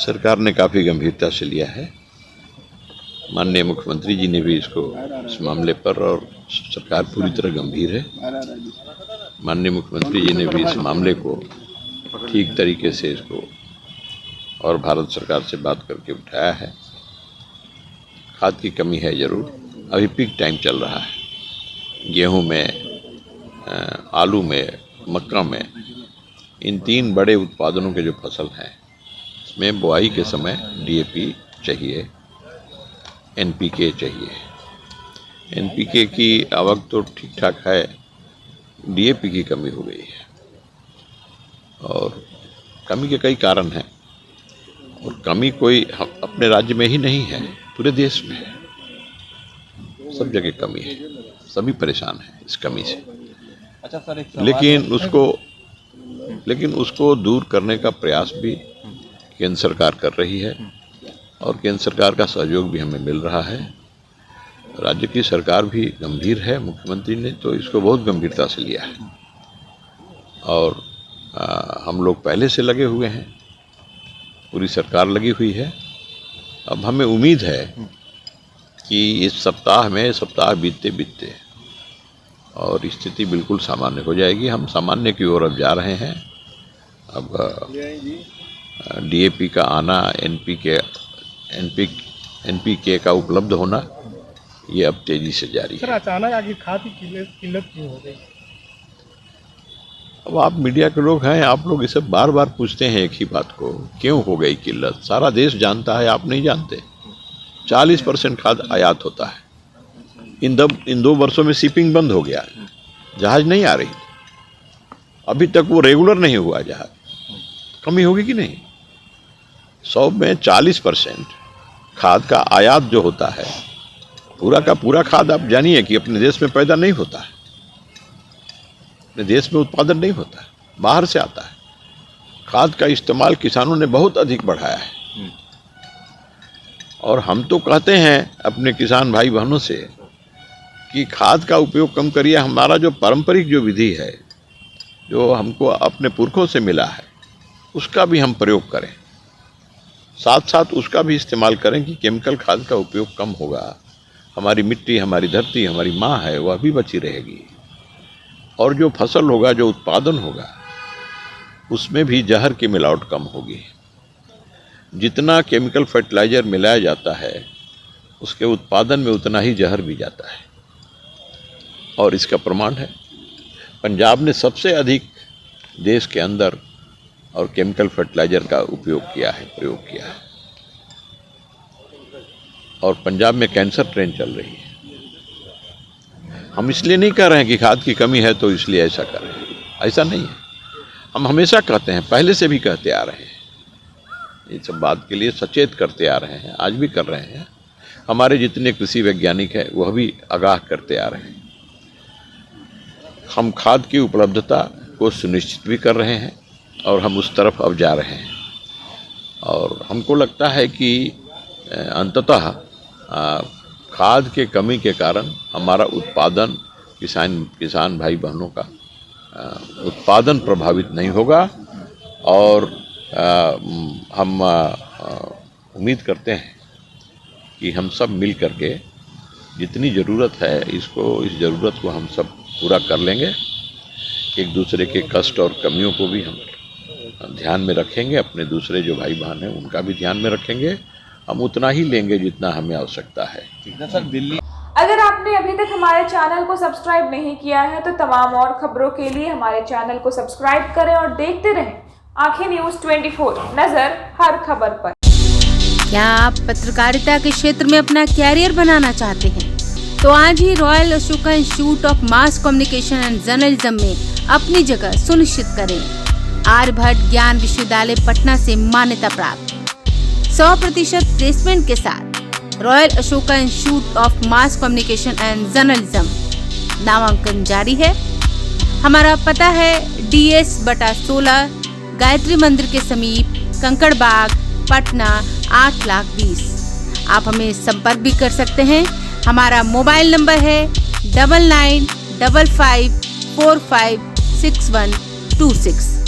सरकार ने काफ़ी गंभीरता से लिया है। माननीय मुख्यमंत्री जी ने भी इस मामले पर, और सरकार पूरी तरह गंभीर है। माननीय मुख्यमंत्री जी ने भी इस मामले को ठीक तरीके से इसको और भारत सरकार से बात करके उठाया है। खाद की कमी है ज़रूर, अभी पीक टाइम चल रहा है। गेहूं में, आलू में, मक्का में, इन 3 बड़े उत्पादनों के जो फसल हैं, इसमें बुआई के समय डीएपी चाहिए, एनपीके चाहिए। एनपीके की आवक तो ठीक ठाक है, डीएपी की कमी हो गई है, और कमी के कई कारण हैं। और कमी कोई अपने राज्य में ही नहीं है, पूरे देश में है, सब जगह कमी है, सभी परेशान हैं इस कमी से। अच्छा सर, एक लेकिन उसको दूर करने का प्रयास भी केंद्र सरकार कर रही है, और केंद्र सरकार का सहयोग भी हमें मिल रहा है। राज्य की सरकार भी गंभीर है, मुख्यमंत्री ने तो इसको बहुत गंभीरता से लिया है, और हम लोग पहले से लगे हुए हैं, पूरी सरकार लगी हुई है। अब हमें उम्मीद है कि इस सप्ताह बीतते बीतते और स्थिति बिल्कुल सामान्य हो जाएगी। हम सामान्य की ओर अब जा रहे हैं। अब डीएपी का आना, एनपीके का उपलब्ध होना, ये अब तेजी से जारी है। सर, अचानक आगे खाद की किल्लत क्यों हो गई? अब आप मीडिया के लोग हैं, आप लोग इसे बार बार पूछते हैं एक ही बात को, क्यों हो गई किल्लत? सारा देश जानता है, आप नहीं जानते। 40% खाद आयात होता है। इन 2 वर्षों में शिपिंग बंद हो गया है, जहाज नहीं आ रही, अभी तक वो रेगुलर नहीं हुआ जहाज। कमी होगी कि नहीं? 100 में 40% खाद का आयात जो होता है, पूरा का पूरा खाद आप जानिए कि अपने देश में पैदा नहीं होता है, अपने देश में उत्पादन नहीं होता है, बाहर से आता है। खाद का इस्तेमाल किसानों ने बहुत अधिक बढ़ाया है, और हम तो कहते हैं अपने किसान भाई बहनों से कि खाद का उपयोग कम करिए। हमारा जो पारंपरिक जो विधि है, जो हमको अपने पुरखों से मिला है, उसका भी हम प्रयोग करें, साथ साथ उसका भी इस्तेमाल करें कि केमिकल खाद का उपयोग कम होगा। हमारी मिट्टी, हमारी धरती, हमारी माँ है, वह भी बची रहेगी, और जो फसल होगा, जो उत्पादन होगा, उसमें भी जहर की मिलावट कम होगी। जितना केमिकल फर्टिलाइज़र मिलाया जाता है, उसके उत्पादन में उतना ही जहर भी जाता है, और इसका प्रमाण है। पंजाब ने सबसे अधिक देश के अंदर और केमिकल फर्टिलाइज़र का प्रयोग किया है, और पंजाब में कैंसर ट्रेन चल रही है। हम इसलिए नहीं कह रहे हैं कि खाद की कमी है तो इसलिए ऐसा कर रहे हैं, ऐसा नहीं है। हम हमेशा कहते हैं, पहले से भी कहते आ रहे हैं, इस सब बात के लिए सचेत करते आ रहे हैं, आज भी कर रहे हैं। हमारे जितने कृषि वैज्ञानिक हैं वह भी आगाह करते आ रहे हैं। हम खाद की उपलब्धता को सुनिश्चित भी कर रहे हैं, और हम उस तरफ अब जा रहे हैं, और हमको लगता है कि अंततः खाद के कमी के कारण हमारा उत्पादन, किसान भाई बहनों का उत्पादन प्रभावित नहीं होगा, और हम उम्मीद करते हैं कि हम सब मिल करके जितनी ज़रूरत है, इस ज़रूरत को हम सब पूरा कर लेंगे। एक दूसरे के कष्ट और कमियों को भी हम ध्यान में रखेंगे, अपने दूसरे जो भाई बहन हैं उनका भी ध्यान में रखेंगे। हम उतना ही लेंगे जितना हमें आवश्यकता है। सर, दिल्ली, अगर आपने अभी तक हमारे चैनल को सब्सक्राइब नहीं किया है तो तमाम और खबरों के लिए हमारे चैनल को सब्सक्राइब करें और देखते रहें आंखें न्यूज़ 24, नजर हर खबर पर। क्या आप पत्रकारिता के क्षेत्र में अपना कैरियर बनाना चाहते हैं? तो आज ही royal Ashoka institute of mass communication and journalism में अपनी जगह सुनिश्चित करें। आर्यभट्ट ज्ञान विश्वविद्यालय पटना से मान्यता प्राप्त 100% प्लेसमेंट के साथ royal Ashoka institute of mass communication and journalism नामांकन जारी है। हमारा पता है DS/16 गायत्री मंदिर के समीप, कंकड़ बाग, पटना 8,20,000। आप हमें संपर्क भी कर सकते हैं। हमारा मोबाइल नंबर है 9955456126।